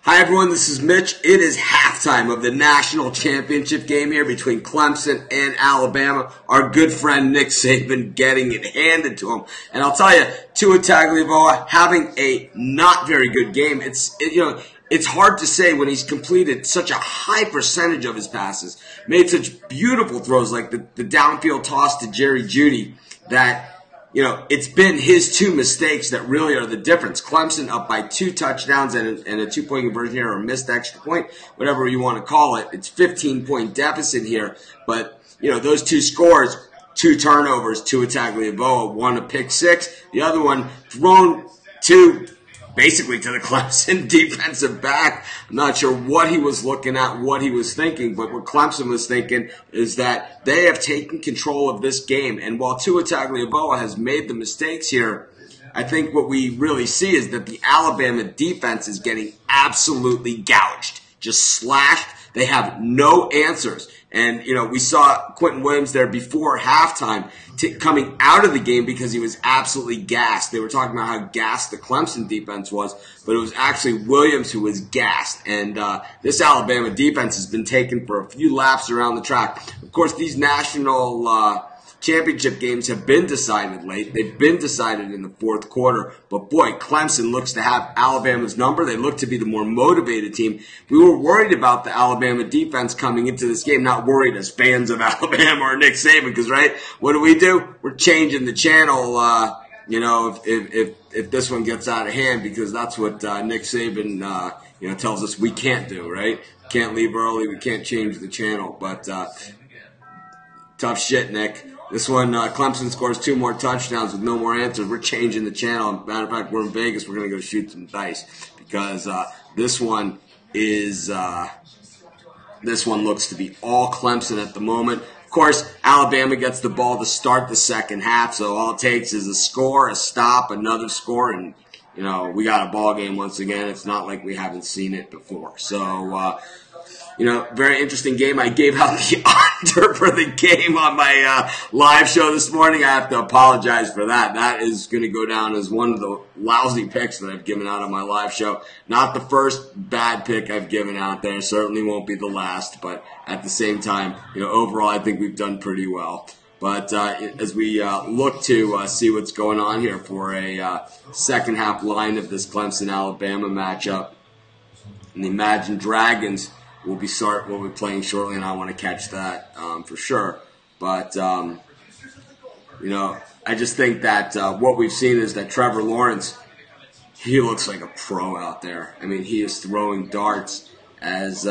Hi everyone, this is Mitch. It is halftime of the national championship game here between Clemson and Alabama. Our good friend Nick Saban getting it handed to him. And I'll tell you, Tua Tagovailoa having a not very good game. It's hard to say when he's completed such a high percentage of his passes, made such beautiful throws like the downfield toss to Jerry Jeudy that it's been his two mistakes that really are the difference. Clemson up by 2 touchdowns and a 2-point conversion here, or a missed extra point, whatever you want to call it. It's 15-point deficit here. But, those 2 scores, 2 turnovers, Tua Tagovailoa, 1 a pick 6, the other one thrown basically to the Clemson defensive back. I'm not sure what he was looking at, what he was thinking, but what Clemson was thinking is that they have taken control of this game. And while Tua Tagovailoa has made the mistakes here, I think what we really see is that the Alabama defense is getting absolutely gouged, just slashed. They have no answers. And, we saw Quentin Williams there before halftime coming out of the game because he was absolutely gassed. They were talking about how gassed the Clemson defense was, but it was actually Williams who was gassed. And this Alabama defense has been taken for a few laps around the track. Of course, these national championship games have been decided late. They've been decided in the fourth quarter. But boy, Clemson looks to have Alabama's number. They look to be the more motivated team. We were worried about the Alabama defense coming into this game, not worried as fans of Alabama or Nick Saban, because, right, what do? We're changing the channel, if this one gets out of hand, because that's what Nick Saban, tells us we can't do, right? Can't leave early. We can't change the channel. But tough shit, Nick. This one, Clemson scores 2 more touchdowns with no more answers. We're changing the channel. Matter of fact, we're in Vegas. We're going to go shoot some dice because this one looks to be all Clemson at the moment. Of course, Alabama gets the ball to start the second half, so all it takes is a score, a stop, another score, and we got a ball game once again. It's not like we haven't seen it before. So. Very interesting game. I gave out the under for the game on my live show this morning. I have to apologize for that. That is going to go down as one of the lousy picks that I've given out on my live show. Not the first bad pick I've given out there. Certainly won't be the last. But at the same time, overall, I think we've done pretty well. But as we look to see what's going on here for a second half line of this Clemson-Alabama matchup, and the Imagine Dragons we'll be playing shortly, and I want to catch that for sure. But, I just think that what we've seen is that Trevor Lawrence, he looks like a pro out there. I mean, he is throwing darts as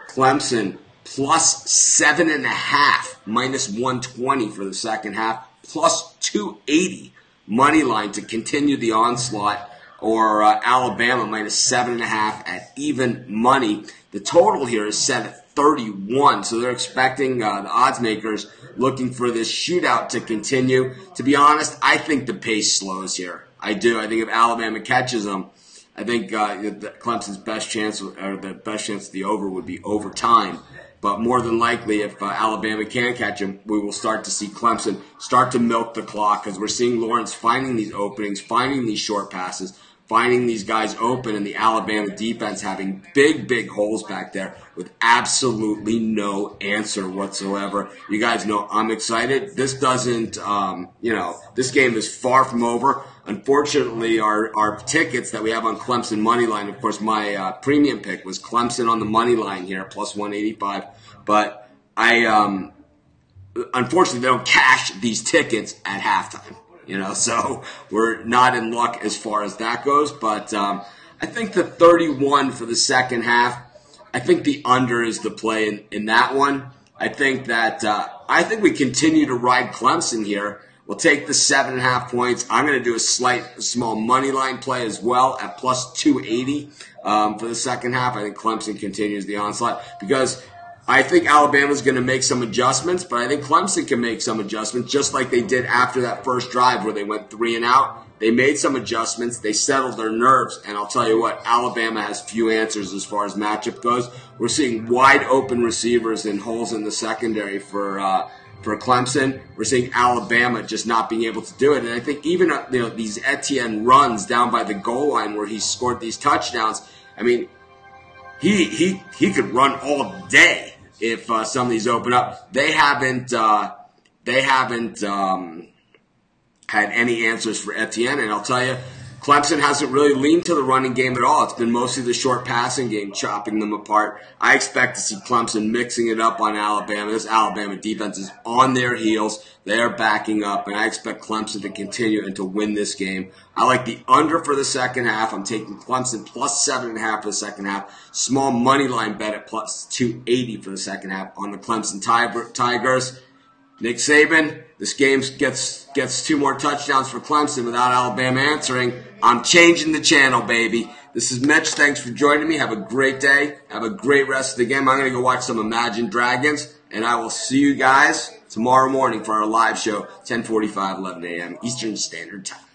Clemson plus 7.5, minus 120 for the second half, plus 280 money line to continue the onslaught, or Alabama minus 7.5 at even money. The total here is set at 31, so they're expecting the odds makers looking for this shootout to continue. To be honest, I think the pace slows here. I do. I think if Alabama catches them, I think Clemson's best chance, or the best chance of the over, would be overtime. But more than likely, if Alabama can catch him, we will start to see Clemson start to milk the clock, because we're seeing Lawrence finding these openings, finding these short passes, finding these guys open, and the Alabama defense having big holes back there with absolutely no answer whatsoever. You guys know I'm excited. This doesn't, this game is far from over. Unfortunately, our tickets that we have on Clemson money line, of course, my premium pick was Clemson on the money line here, plus 185. But unfortunately, they don't cash these tickets at halftime. So we're not in luck as far as that goes. But I think the 31 for the second half, I think the under is the play in that one. I think that we continue to ride Clemson here. We'll take the 7.5 points. I'm going to do a small money line play as well at plus 280 for the second half. I think Clemson continues the onslaught because I think Alabama's going to make some adjustments, but I think Clemson can make some adjustments, just like they did after that first drive where they went 3 and out. They made some adjustments. They settled their nerves, and I'll tell you what, Alabama has few answers as far as matchup goes. We're seeing wide open receivers and holes in the secondary for Clemson. We're seeing Alabama just not being able to do it, and I think even these Etienne runs down by the goal line where he scored these touchdowns. I mean, he could run all day if some of these open up. They haven't had any answers for Etienne, and I'll tell you, Clemson hasn't really leaned to the running game at all. It's been mostly the short passing game, chopping them apart. I expect to see Clemson mixing it up on Alabama. This Alabama defense is on their heels. They are backing up, and I expect Clemson to continue and to win this game. I like the under for the second half. I'm taking Clemson plus 7.5 for the second half. Small money line bet at plus 280 for the second half on the Clemson Tigers. Nick Saban, this game gets 2 more touchdowns for Clemson without Alabama answering. I'm changing the channel, baby. This is Mitch. Thanks for joining me. Have a great day. Have a great rest of the game. I'm going to go watch some Imagine Dragons, and I will see you guys tomorrow morning for our live show, 10:45, 11 a.m. Eastern Standard Time.